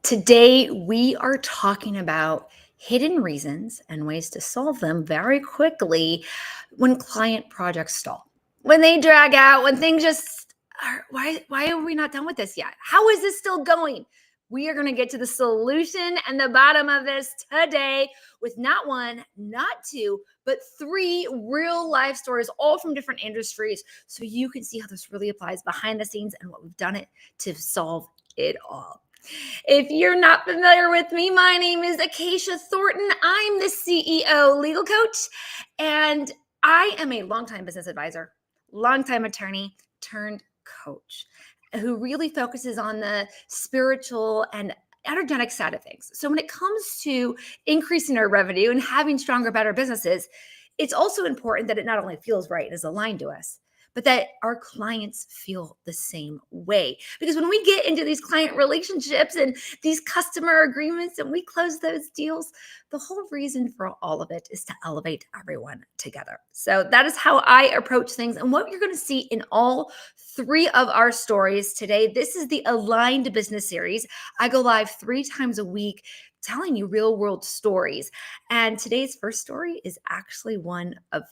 Today, we are talking about hidden reasons and ways to solve them very quickly when client projects stall, when they drag out, when things just are, why are we not done with this yet? How is this still going? We are going to get to the solution and the bottom of this today with not one, not two, but three real life stories, all from different industries. So you can see how this really applies behind the scenes and what we've done it to solve it all. If you're not familiar with me, my name is Acacia Thornton. I'm the CEO legal coach, and I am a longtime business advisor, longtime attorney turned coach who really focuses on the spiritual and energetic side of things. So when it comes to increasing our revenue and having stronger, better businesses, it's also important that it not only feels right and is aligned to us, but that our clients feel the same way. Because when we get into these client relationships and these customer agreements and we close those deals, the whole reason for all of it is to elevate everyone together. So that is how I approach things. And what you're going to see in all three of our stories today, this is the Aligned Business Series. I go live 3 times a week telling you real world stories. And today's first story is actually one of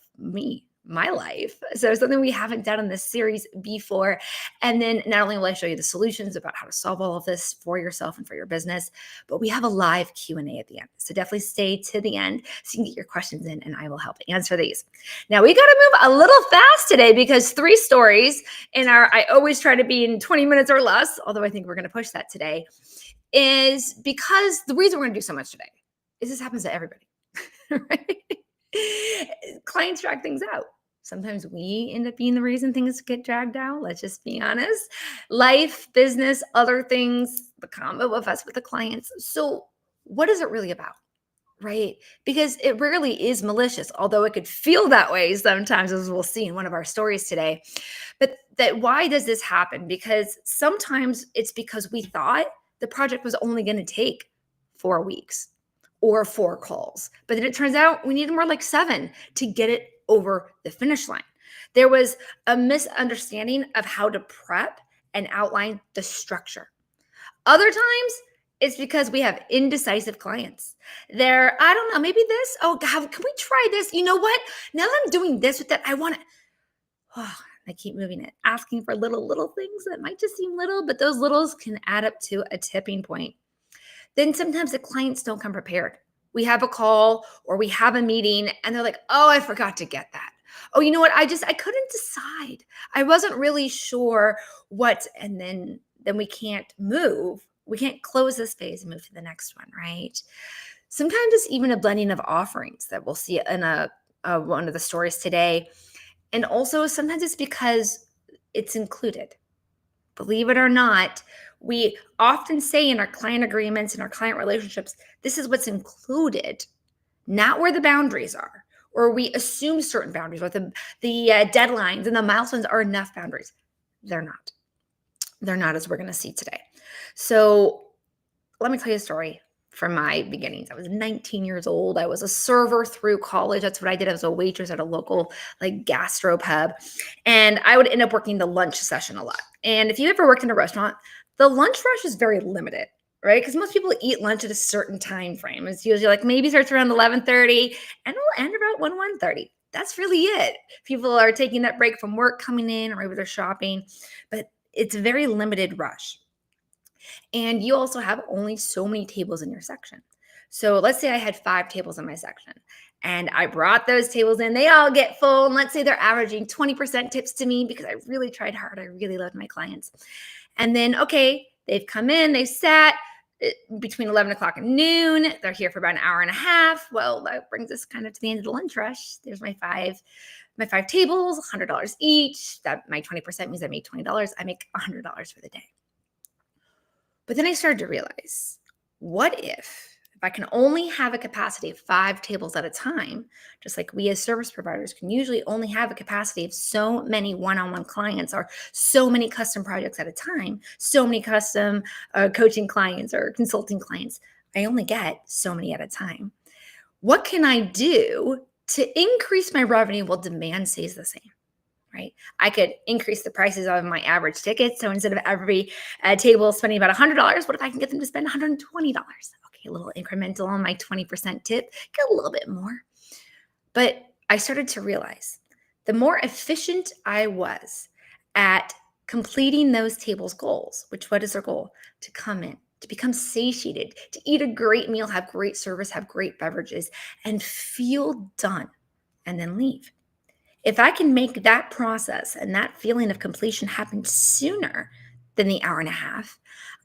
my life. So something we haven't done in this series before. And then not only will I show you the solutions about how to solve all of this for yourself and for your business, but we have a live Q&A at the end. So definitely stay to the end so you can get your questions in and I will help answer these. Now we got to move a little fast today because 3 stories in I always try to be in 20 minutes or less, although I think we're going to push that today, is because the reason we're going to do so much today is this happens to everybody, right? Clients drag things out. Sometimes we end up being the reason things get dragged out. Let's just be honest. Life, business, other things, the combo of us with the clients. So what is it really about? Right? Because it rarely is malicious, although it could feel that way sometimes, as we'll see in one of our stories today. But why does this happen? Because sometimes it's because we thought the project was only going to take 4 weeks or 4 calls. But then it turns out we needed more like 7 to get it over the finish line. There was a misunderstanding of how to prep and outline the structure. Other times, it's because we have indecisive clients. They're, I don't know, maybe this. Oh, God, can we try this? You know what? Now that I'm doing this with that, I want to. Oh, I keep moving it, asking for little things that might just seem little, but those littles can add up to a tipping point. Then sometimes the clients don't come prepared. We have a call or we have a meeting and they're like, oh, I forgot to get that. Oh, you know what? I couldn't decide. I wasn't really sure what, and then we can't move. We can't close this phase and move to the next one, right? Sometimes it's even a blending of offerings that we'll see in one of the stories today. And also sometimes it's because it's included. Believe it or not, we often say in our client agreements and our client relationships, this is what's included, not where the boundaries are, or we assume certain boundaries, or the deadlines and the milestones are enough boundaries. They're not. They're not, as we're going to see today. So let me tell you a story from my beginnings. I was 19 years old. I was a server through college. That's what I did. I was a waitress at a local gastro pub. And I would end up working the lunch session a lot. And if you ever worked in a restaurant, the lunch rush is very limited, right? Because most people eat lunch at a certain time frame. It's usually like maybe starts around 11:30 and it'll end about 1:30. That's really it. People are taking that break from work, coming in, or maybe they're shopping, but it's a very limited rush. And you also have only so many tables in your section. So let's say I had 5 tables in my section and I brought those tables in, they all get full. And let's say they're averaging 20% tips to me because I really tried hard. I really loved my clients. And then, okay, they've come in, they've sat between 11 o'clock and noon. They're here for about an hour and a half. Well, that brings us kind of to the end of the lunch rush. There's my 5 tables, $100 each. That my 20% means I made $20. I make $100 for the day. But then I started to realize, what if I can only have a capacity of 5 tables at a time, just like we as service providers can usually only have a capacity of so many one-on-one clients or so many custom projects at a time, so many custom coaching clients or consulting clients, I only get so many at a time. What can I do to increase my revenue while demand stays the same? right? I could increase the prices of my average ticket. So instead of every table spending about $100, what if I can get them to spend $120? Okay, a little incremental on my 20% tip, get a little bit more. But I started to realize the more efficient I was at completing those tables' goals, which what is their goal? To come in, to become satiated, to eat a great meal, have great service, have great beverages, and feel done, and then leave. If I can make that process and that feeling of completion happen sooner than the hour and a half,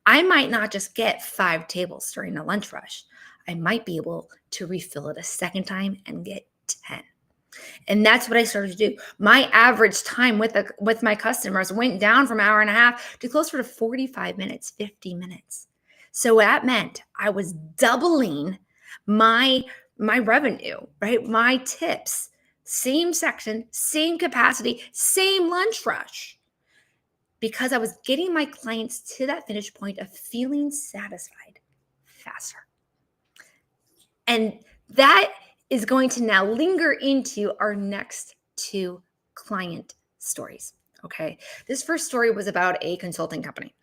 I might not just get 5 tables during a lunch rush. I might be able to refill it a second time and get 10. And that's what I started to do. My average time with my customers went down from an hour and a half to closer to 45 minutes, 50 minutes. So that meant I was doubling my my revenue, right? My tips, same section, same capacity, same lunch rush, because I was getting my clients to that finish point of feeling satisfied faster. And that is going to now linger into our next 2 client stories. Okay. This first story was about a consulting company.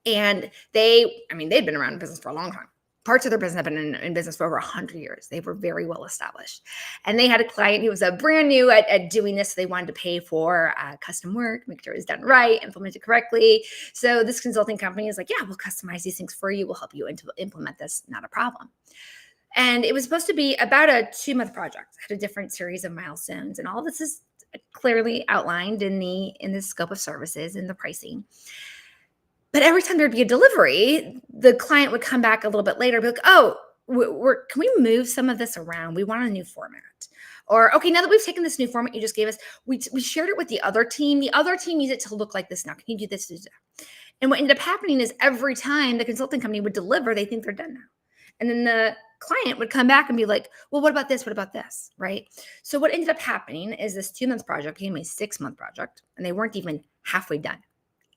And they'd been around in business for a long time. Parts of their business have been in business for over 100 years. They were very well established. And they had a client who was a brand new at doing this. So they wanted to pay for custom work, make sure it was done right, implement it correctly. So this consulting company is like, yeah, we'll customize these things for you. We'll help you implement this. Not a problem. And it was supposed to be about a 2-month project. It had a different series of milestones, and all this is clearly outlined in the scope of services and the pricing. But every time there'd be a delivery, the client would come back a little bit later, be like, "Oh, can we move some of this around? We want a new format." Or, "Okay, now that we've taken this new format you just gave us, we shared it with the other team. The other team needs it to look like this now. Can you do this?" And what ended up happening is every time the consulting company would deliver, they think they're done now. And then the client would come back and be like, "Well, what about this? What about this?" Right? So what ended up happening is this 2-month project became a 6-month project, and they weren't even halfway done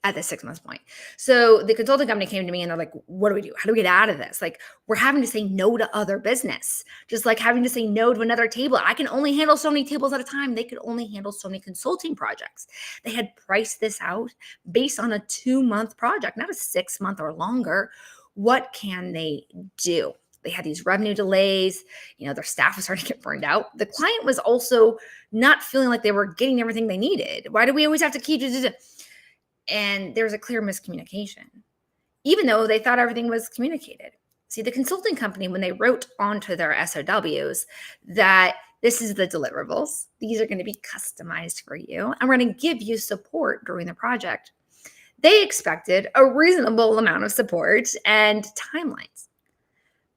at the 6 months point. So the consulting company came to me and they're like, "What do we do? How do we get out of this? Like, we're having to say no to other business, just like having to say no to another table. I can only handle so many tables at a time. They could only handle so many consulting projects." They had priced this out based on a 2-month project, not a 6-month or longer. What can they do? They had these revenue delays. Their staff was starting to get burned out. The client was also not feeling like they were getting everything they needed. Why do we always have to keep? And there was a clear miscommunication, even though they thought everything was communicated. See, the consulting company, when they wrote onto their SOWs that this is the deliverables, these are going to be customized for you, and we're going to give you support during the project, they expected a reasonable amount of support and timelines.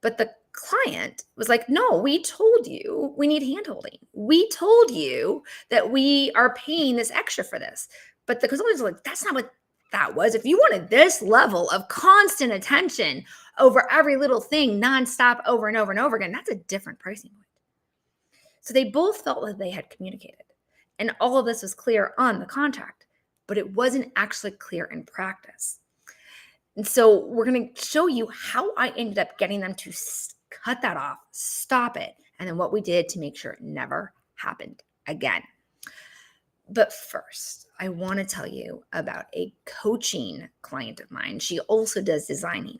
But the client was like, "No, we told you we need handholding. We told you that we are paying this extra for this." But the consultants were like, "That's not what that was. If you wanted this level of constant attention over every little thing nonstop over and over and over again, that's a different pricing point." So they both felt that they had communicated. And all of this was clear on the contract, but it wasn't actually clear in practice. And so we're going to show you how I ended up getting them to cut that off, stop it, and then what we did to make sure it never happened again. But first, I want to tell you about a coaching client of mine. She also does designing.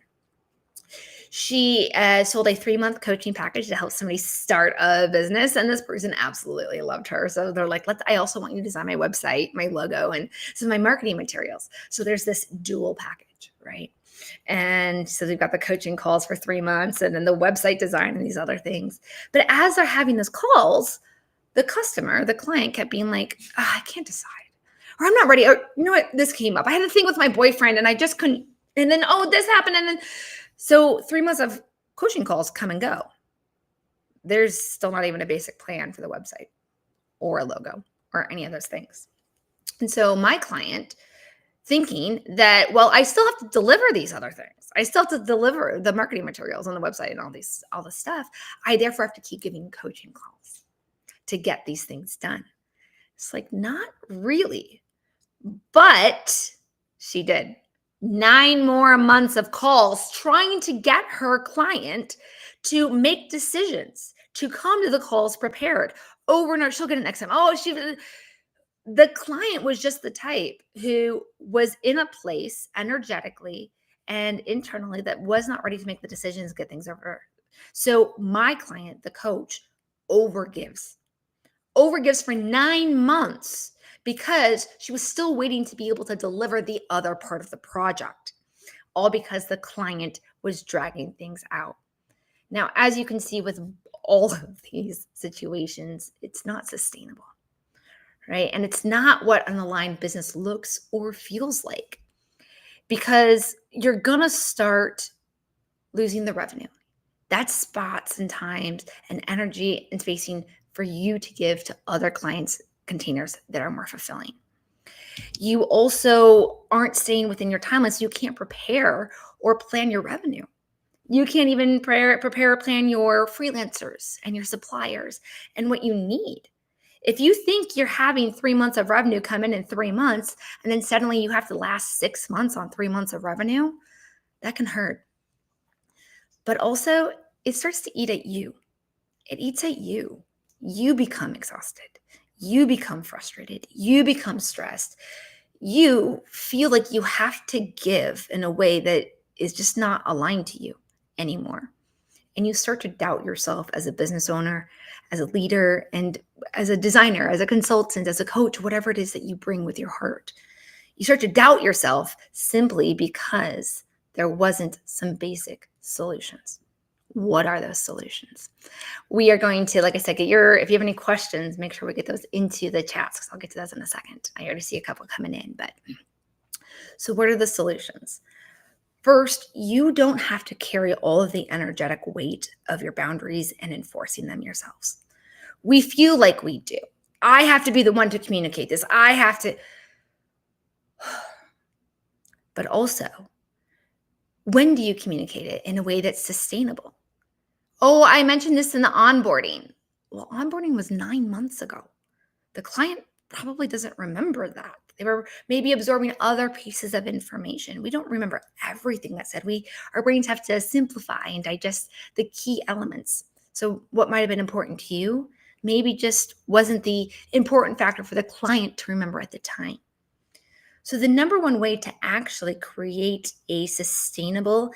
She sold a 3-month coaching package to help somebody start a business, and this person absolutely loved her. So they're like, I also want you to design my website, my logo, and some of my marketing materials. So there's this dual package, right? And so they've got the coaching calls for 3 months and then the website design and these other things. But as they're having those calls, the customer, the client kept being like, I can't decide. Or I'm not ready. Or you know what? This came up. I had a thing with my boyfriend and I just couldn't. And then, this happened. And then, so 3 months of coaching calls come and go. There's still not even a basic plan for the website or a logo or any of those things. And so my client, thinking that, well, I still have to deliver these other things. I still have to deliver the marketing materials on the website and all this stuff. I therefore have to keep giving coaching calls to get these things done. It's like, not really. But she did 9 more months of calls trying to get her client to make decisions, to come to the calls prepared over and over. She'll get an next time. The client was just the type who was in a place energetically and internally that was not ready to make the decisions, get things over. So my client, the coach, overgives, overgives for 9 months because she was still waiting to be able to deliver the other part of the project, all because the client was dragging things out. Now, as you can see with all of these situations, it's not sustainable, right? And it's not what an aligned business looks or feels like, because you're going to start losing the revenue. That's spots and times and energy and spacing for you to give to other clients' containers that are more fulfilling. You also aren't staying within your timeline, so you can't prepare or plan your revenue. You can't even prepare or plan your freelancers and your suppliers and what you need. If you think you're having 3 months of revenue come in 3 months, and then suddenly you have to last 6 months on 3 months of revenue, that can hurt. But also, it starts to eat at you. It eats at you. You become exhausted. You become frustrated. You become stressed. You feel like you have to give in a way that is just not aligned to you anymore. And you start to doubt yourself as a business owner, as a leader, and as a designer, as a consultant, as a coach, whatever it is that you bring with your heart. You start to doubt yourself simply because there wasn't some basic solutions. What are those solutions? We are going to, like I said, if you have any questions, make sure we get those into the chats, because I'll get to those in a second. I already see a couple coming in, but so what are the solutions? First, you don't have to carry all of the energetic weight of your boundaries and enforcing them yourselves. We feel like we do. I have to be the one to communicate this. I have to. But also, when do you communicate it in a way that's sustainable? Oh, I mentioned this in the onboarding. Well, onboarding was 9 months ago. The client probably doesn't remember that. They were maybe absorbing other pieces of information. We don't remember everything that's said. Our brains have to simplify and digest the key elements. So what might have been important to you maybe just wasn't the important factor for the client to remember at the time. So the number one way to actually create a sustainable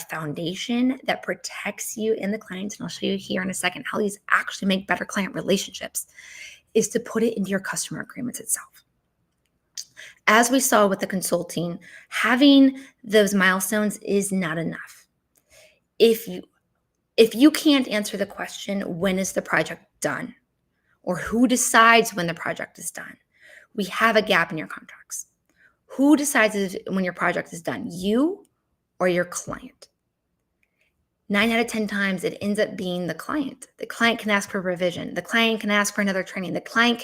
foundation that protects you and the clients, and I'll show you here in a second how these actually make better client relationships, is to put it into your customer agreements itself. As we saw with the consulting, having those milestones is not enough. If you can't answer the question, when is the project done? Or who decides when the project is done? We have a gap in your contracts. Who decides when your project is done? You or your client? 9 out of 10 times it ends up being the client. The client can ask for revision. The client can ask for another training. The client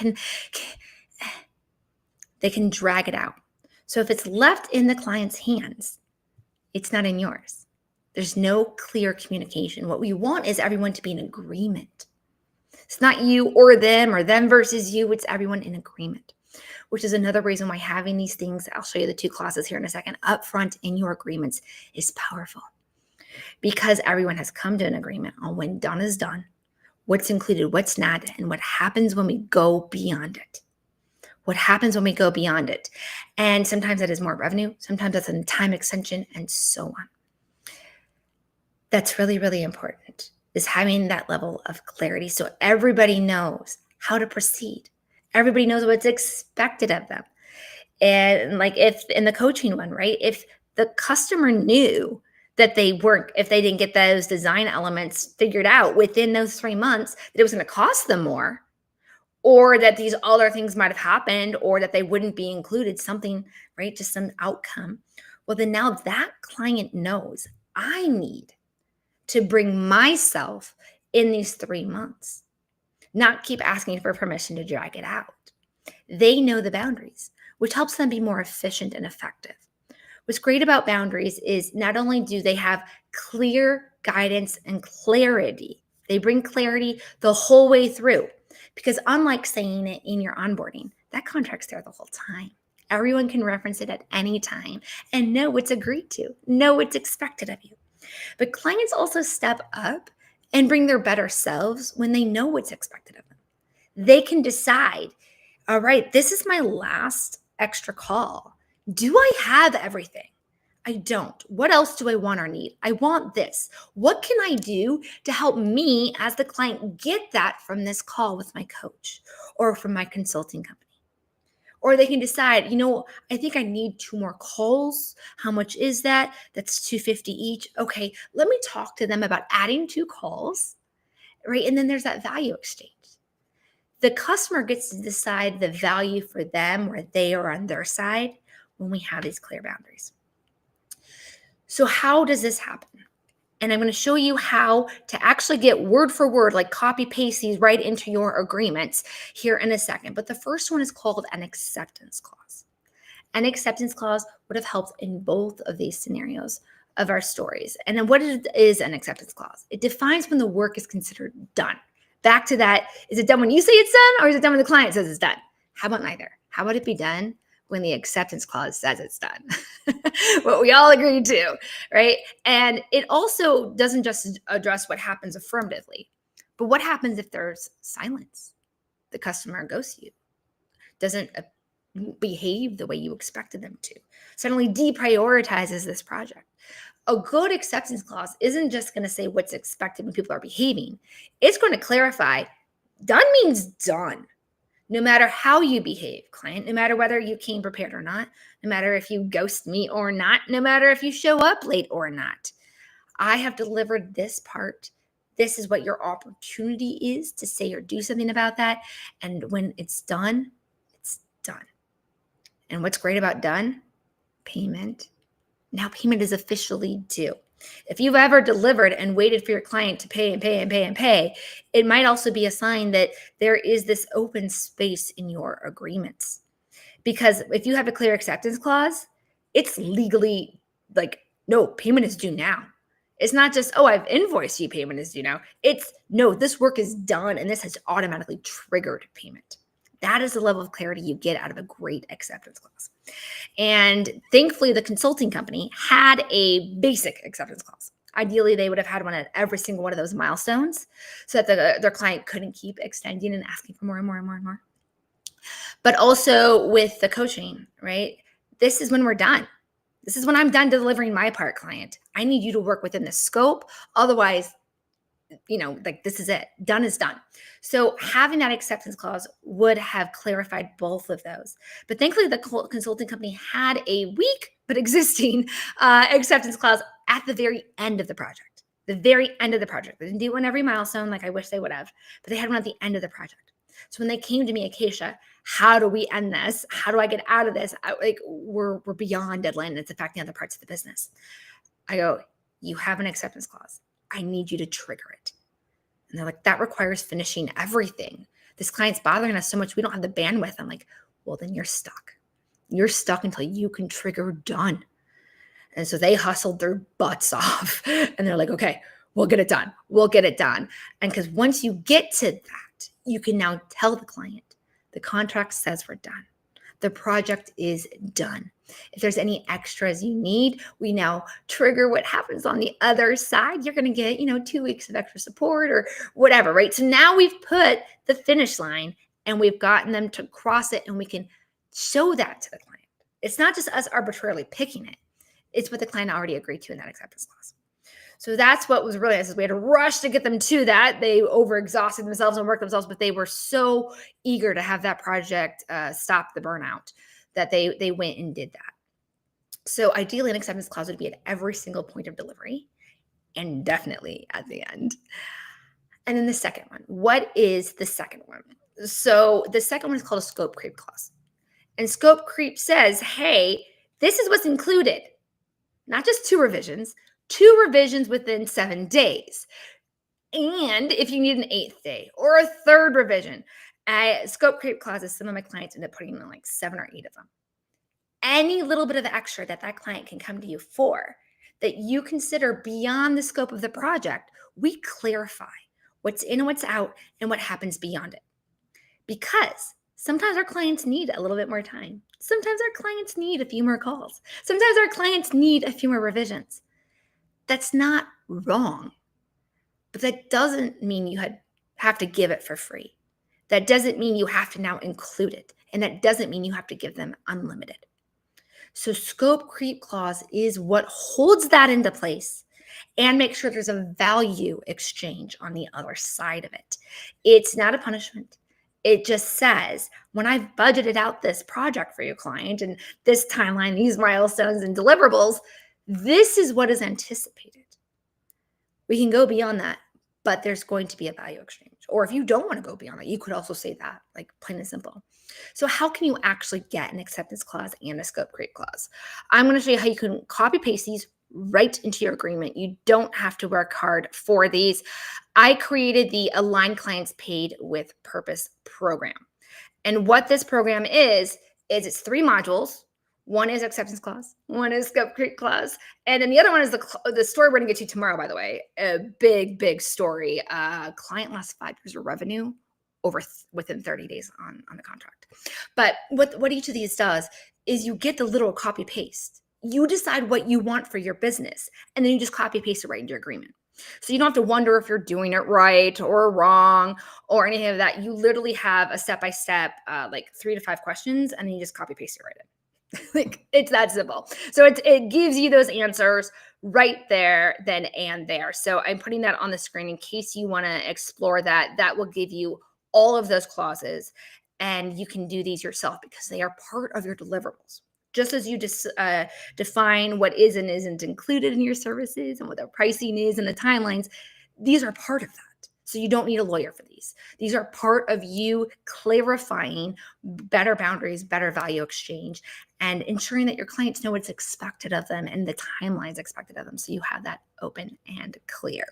they can drag it out. So if it's left in the client's hands, it's not in yours. There's no clear communication. What we want is everyone to be in agreement. It's not you or them versus you. It's everyone in agreement, which is another reason why having these things, I'll show you the 2 classes here in a second, up front in your agreements is powerful, because everyone has come to an agreement on when done is done, what's included, what's not, and what happens when we go beyond it. What happens when we go beyond it? And sometimes that is more revenue, sometimes that's a time extension, and so on. That's really, really important, is having that level of clarity so everybody knows how to proceed. Everybody knows what's expected of them. And like if in the coaching one, right? If the customer knew that if they didn't get those design elements figured out within those 3 months, that it was going to cost them more, or that these other things might have happened, or that they wouldn't be included, something, right? Just some outcome. Well, then now that client knows I need to bring myself in these 3 months, not keep asking for permission to drag it out. They know the boundaries, which helps them be more efficient and effective. What's great about boundaries is not only do they have clear guidance and clarity, they bring clarity the whole way through. Because unlike saying it in your onboarding, that contract's there the whole time. Everyone can reference it at any time and know what's agreed to, know what's expected of you. But clients also step up and bring their better selves when they know what's expected of them. They can decide, All right, this is my last extra call. Do I have everything? I don't. What else do I want or need? I want this. What can I do to help me as the client get that from this call with my coach or from my consulting company? Or they can decide, I think I need two more calls. How much is that? That's 250 each. Okay, let me talk to them about adding two calls, right? And then there's that value exchange. The customer gets to decide the value for them where they are on their side when we have these clear boundaries. So how does this happen? And I'm going to show you how to actually get word for word, like copy paste these right into your agreements here in a second. But the first one is called an acceptance clause. An acceptance clause would have helped in both of these scenarios of our stories. And then what is an acceptance clause? It defines when the work is considered done. Back to that, is it done when you say it's done or is it done when the client says it's done? How about neither? How about it be done when the acceptance clause says it's done? What we all agree to, right? And it also doesn't just address what happens affirmatively, but what happens if there's silence? The customer ghosts you, doesn't behave the way you expected them to, suddenly deprioritizes this project. A good acceptance clause isn't just going to say what's expected when people are behaving. It's going to clarify done means done. No matter how you behave, client, no matter whether you came prepared or not, no matter if you ghost me or not, no matter if you show up late or not, I have delivered this part. This is what your opportunity is to say or do something about that. And when it's done, it's done. And what's great about done? Payment. Now payment is officially due. If you've ever delivered and waited for your client to pay and pay and pay and pay, it might also be a sign that there is this open space in your agreements. Because if you have a clear acceptance clause, it's legally like, no, payment is due now. It's not just, oh, I've invoiced you, payment is due now. It's, no, this work is done and this has automatically triggered payment. That is the level of clarity you get out of a great acceptance clause. And thankfully, the consulting company had a basic acceptance clause. Ideally, they would have had one at every single one of those milestones so that their client couldn't keep extending and asking for more and more and more and more. But also with the coaching, right? This is when we're done. This is when I'm done delivering my part, client. I need you to work within the scope. Otherwise, like this is it. Done is done. So having that acceptance clause would have clarified both of those. But thankfully, the consulting company had a weak but existing acceptance clause at the very end of the project. The very end of the project. They didn't do one every milestone like I wish they would have, but they had one at the end of the project. So when they came to me, Acacia, how do we end this? How do I get out of this? We're beyond deadline. It's affecting other parts of the business. I go, you have an acceptance clause. I need you to trigger it. And they're like, that requires finishing everything. This client's bothering us so much, we don't have the bandwidth. I'm like, well, then you're stuck. You're stuck until you can trigger done. And so they hustled their butts off. And they're like, okay, we'll get it done. We'll get it done. And because once you get to that, you can now tell the client, the contract says we're done. The project is done. If there's any extras you need, we now trigger what happens on the other side. You're going to get, 2 weeks of extra support or whatever, right? So now we've put the finish line and we've gotten them to cross it and we can show that to the client. It's not just us arbitrarily picking it. It's what the client already agreed to in that acceptance clause. So that's what was really nice is we had to rush to get them to that. They overexhausted themselves and worked themselves, but they were so eager to have that project stop the burnout that they went and did that. So ideally, an acceptance clause would be at every single point of delivery and definitely at the end. And then the second one. What is the second one? So the second one is called a scope creep clause. And scope creep says, hey, this is what's included. Not just two revisions within 7 days. And if you need an 8th day or a third revision, scope creep clauses, some of my clients end up putting in like 7 or 8 of them. Any little bit of extra that client can come to you for that you consider beyond the scope of the project, we clarify what's in and what's out and what happens beyond it. Because sometimes our clients need a little bit more time. Sometimes our clients need a few more calls. Sometimes our clients need a few more revisions. That's not wrong, but that doesn't mean you have to give it for free. That doesn't mean you have to now include it. And that doesn't mean you have to give them unlimited. So scope creep clause is what holds that into place and make sure there's a value exchange on the other side of it. It's not a punishment. It just says, when I've budgeted out this project for your client and this timeline, these milestones and deliverables, this is what is anticipated. We can go beyond that, but there's going to be a value exchange. Or if you don't want to go beyond that, you could also say that, like plain and simple. So how can you actually get an acceptance clause and a scope creep clause? I'm going to show you how you can copy paste these right into your agreement. You don't have to work hard for these. I created the Align Clients Paid with Purpose program. And what this program is it's 3 modules. One is acceptance clause, one is scope creep clause, and then the other one is the story we're going to get to tomorrow, by the way. A big story. Client lost 5 years of revenue within 30 days on the contract. But what each of these does is you get the literal copy paste. You decide what you want for your business, and then you just copy paste it right into your agreement. So you don't have to wonder if you're doing it right or wrong or anything of that. You literally have a step-by-step, like 3 to 5 questions, and then you just copy paste it right in. Like, it's that simple. So it gives you those answers right there, then and there. So I'm putting that on the screen in case you want to explore that. That will give you all of those clauses, and you can do these yourself because they are part of your deliverables. Just as you define what is and isn't included in your services and what their pricing is and the timelines, these are part of that. So you don't need a lawyer for these. These are part of you clarifying better boundaries, better value exchange, and ensuring that your clients know what's expected of them and the timelines expected of them. So you have that open and clear.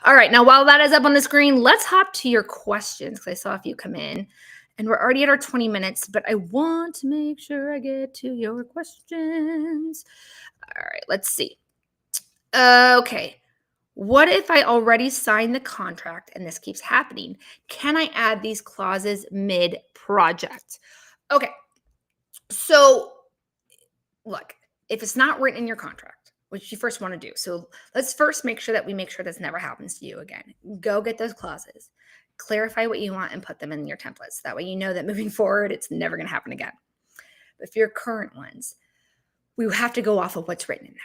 All right. Now, while that is up on the screen, let's hop to your questions because I saw a few come in. And we're already at our 20 minutes, but I want to make sure I get to your questions. All right, let's see. Okay. What if I already signed the contract and this keeps happening? Can I add these clauses mid-project? Okay. So look, if it's not written in your contract, which you first want to do. So let's first make sure this never happens to you again. Go get those clauses. Clarify what you want and put them in your templates. That way you know that moving forward, it's never going to happen again. But for your current ones, we have to go off of what's written in there.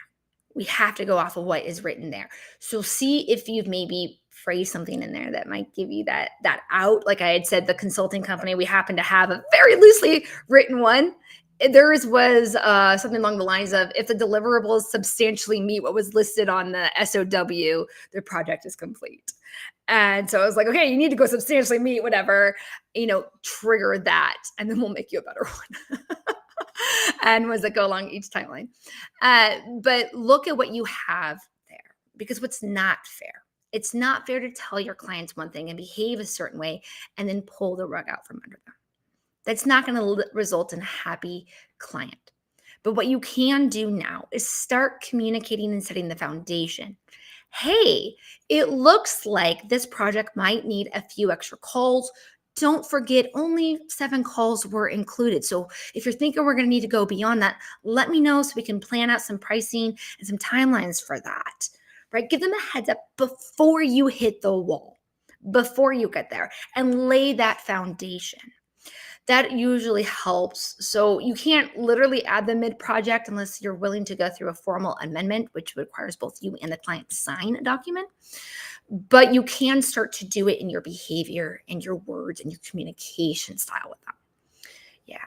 We have to go off of what is written there. So see if you've maybe phrased something in there that might give you that out. Like I had said, the consulting company, we happen to have a very loosely written one. Theirs was something along the lines of, if the deliverables substantially meet what was listed on the SOW, the project is complete. And so I was like, okay, you need to go substantially meet whatever, trigger that, and then we'll make you a better one. And was it go along each timeline. But look at what you have there, because what's not fair? It's not fair to tell your clients one thing and behave a certain way and then pull the rug out from under them. That's not going to result in a happy client. But what you can do now is start communicating and setting the foundation. Hey, it looks like this project might need a few extra calls. Don't forget, only 7 calls were included. So if you're thinking we're going to need to go beyond that, let me know so we can plan out some pricing and some timelines for that, right? Give them a heads up before you hit the wall, before you get there, and lay that foundation. That usually helps. So you can't literally add them mid-project unless you're willing to go through a formal amendment, which requires both you and the client to sign a document. But you can start to do it in your behavior and your words and your communication style with them. Yeah.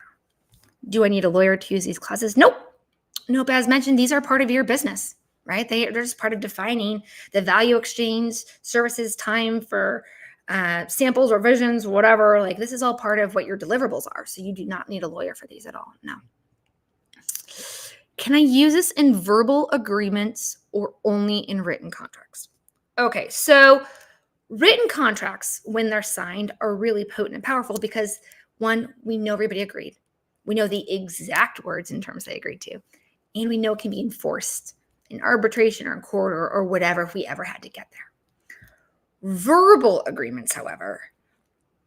Do I need a lawyer to use these clauses? Nope. As mentioned, these are part of your business, right? They're just part of defining the value exchange, services, time for samples, revisions, whatever. Like, this is all part of what your deliverables are. So you do not need a lawyer for these at all. No. Can I use this in verbal agreements or only in written contracts? Okay, so written contracts, when they're signed, are really potent and powerful because, one, we know everybody agreed. We know the exact words and terms they agreed to. And we know it can be enforced in arbitration or in court or whatever if we ever had to get there. Verbal agreements, however,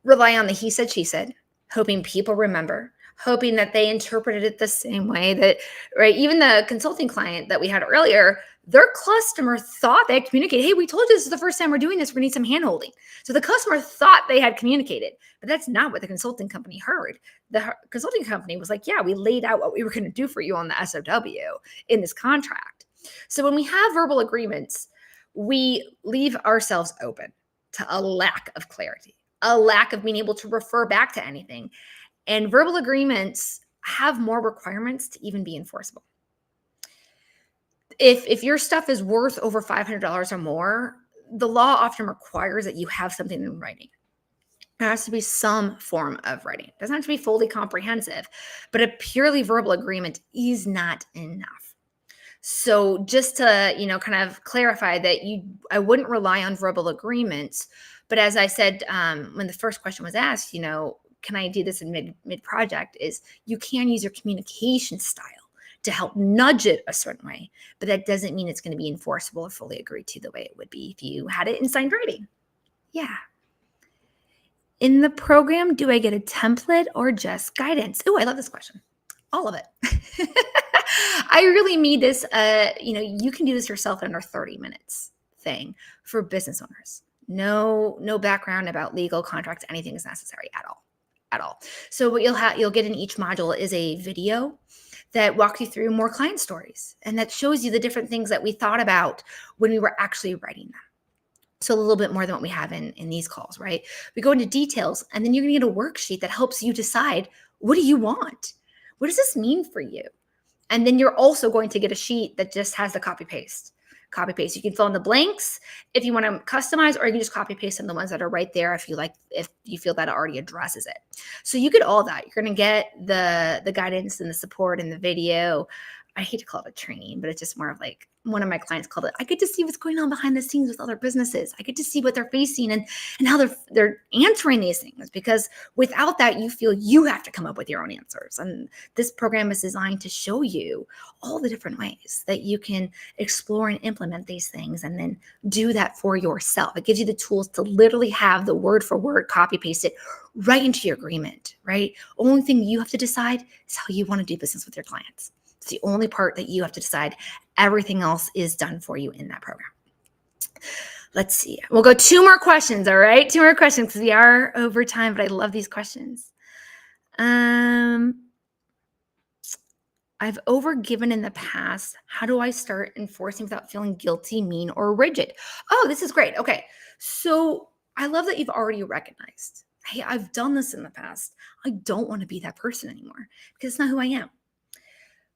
rely on the he said, she said, hoping people remember, hoping that they interpreted it the same way that, right? Even the consulting client that we had earlier, Their customer thought they had communicated, hey, we told you this is the first time we're doing this. We need some hand holding. So the customer thought they had communicated, but that's not what the consulting company heard. The consulting company was like, yeah, we laid out what we were going to do for you on the SOW in this contract. So when we have verbal agreements, we leave ourselves open to a lack of clarity, a lack of being able to refer back to anything. And verbal agreements have more requirements to even be enforceable. If your stuff is worth over $500 or more, the law often requires that you have something in writing. There has to be some form of writing. It doesn't have to be fully comprehensive, but a purely verbal agreement is not enough. So just to, kind of clarify that I wouldn't rely on verbal agreements. But as I said, when the first question was asked, can I do this in mid project, is you can use your communication style to help nudge it a certain way, but that doesn't mean it's going to be enforceable or fully agreed to the way it would be if you had it in signed writing. Yeah. In the program, do I get a template or just guidance? Oh, I love this question. All of it. I really mean this, you can do this yourself in under 30 minutes thing for business owners. No background about legal contracts, anything is necessary at all. So what you'll get in each module is a video that walks you through more client stories and that shows you the different things that we thought about when we were actually writing them. So a little bit more than what we have in these calls, right? We go into details, and then you're going to get a worksheet that helps you decide, what do you want? What does this mean for you? And then you're also going to get a sheet that just has the copy paste. You can fill in the blanks if you want to customize, or you can just copy paste in the ones that are right there if you feel that already addresses it. So you get all that. You're going to get the guidance and the support and the video. I hate to call it a training, but it's just more of like, one of my clients called it, I get to see what's going on behind the scenes with other businesses. I get to see what they're facing and how they're answering these things, because without that, you feel you have to come up with your own answers. And this program is designed to show you all the different ways that you can explore and implement these things and then do that for yourself. It gives you the tools to literally have the word for word copy paste it right into your agreement, right? Only thing you have to decide is how you want to do business with your clients. It's the only part that you have to decide. Everything else is done for you in that program. Let's see. We'll go 2 more questions, all right? 2 more questions because we are over time, but I love these questions. I've overgiven in the past. How do I start enforcing without feeling guilty, mean, or rigid? Oh, this is great. Okay. So I love that you've already recognized, hey, I've done this in the past. I don't want to be that person anymore because it's not who I am.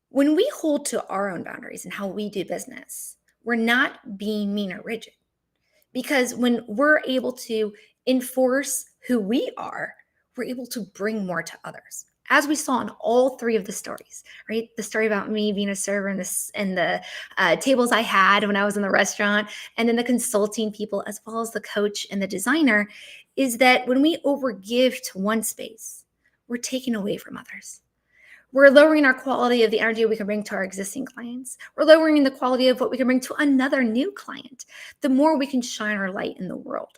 When we hold to our own boundaries and how we do business, we're not being mean or rigid. Because when we're able to enforce who we are, we're able to bring more to others. As we saw in all 3 of the stories, right? The story about me being a server and the tables I had when I was in the restaurant, and then the consulting people, as well as the coach and the designer, is that when we overgive to one space, we're taking away from others. We're lowering our quality of the energy we can bring to our existing clients. We're lowering the quality of what we can bring to another new client. The more we can shine our light in the world.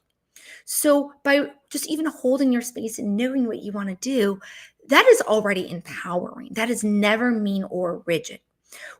So by just even holding your space and knowing what you want to do, that is already empowering. That is never mean or rigid.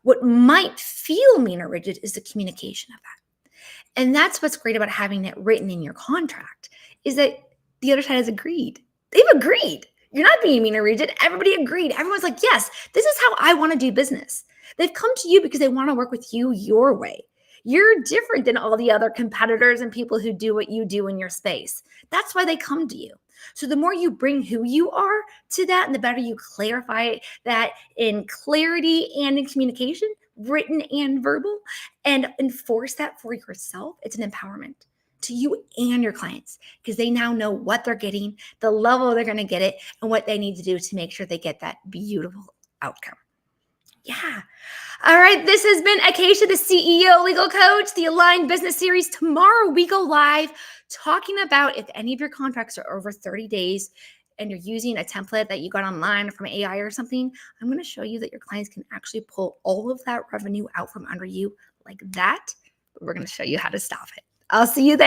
What might feel mean or rigid is the communication of that. And that's what's great about having it written in your contract, is that the other side has agreed. They've agreed. You're not being mean or rigid. Everybody agreed. Everyone's like, yes, this is how I want to do business. They've come to you because they want to work with you your way. You're different than all the other competitors and people who do what you do in your space. That's why they come to you. So the more you bring who you are to that, and the better you clarify that in clarity and in communication, written and verbal, and enforce that for yourself, it's an empowerment to you and your clients, because they now know what they're getting, the level they're going to get it, and what they need to do to make sure they get that beautiful outcome. Yeah. All right. This has been Acacia, the CEO Legal Coach, the Aligned Business Series. Tomorrow we go live talking about if any of your contracts are over 30 days and you're using a template that you got online or from AI or something. I'm going to show you that your clients can actually pull all of that revenue out from under you like that. We're going to show you how to stop it. I'll see you there.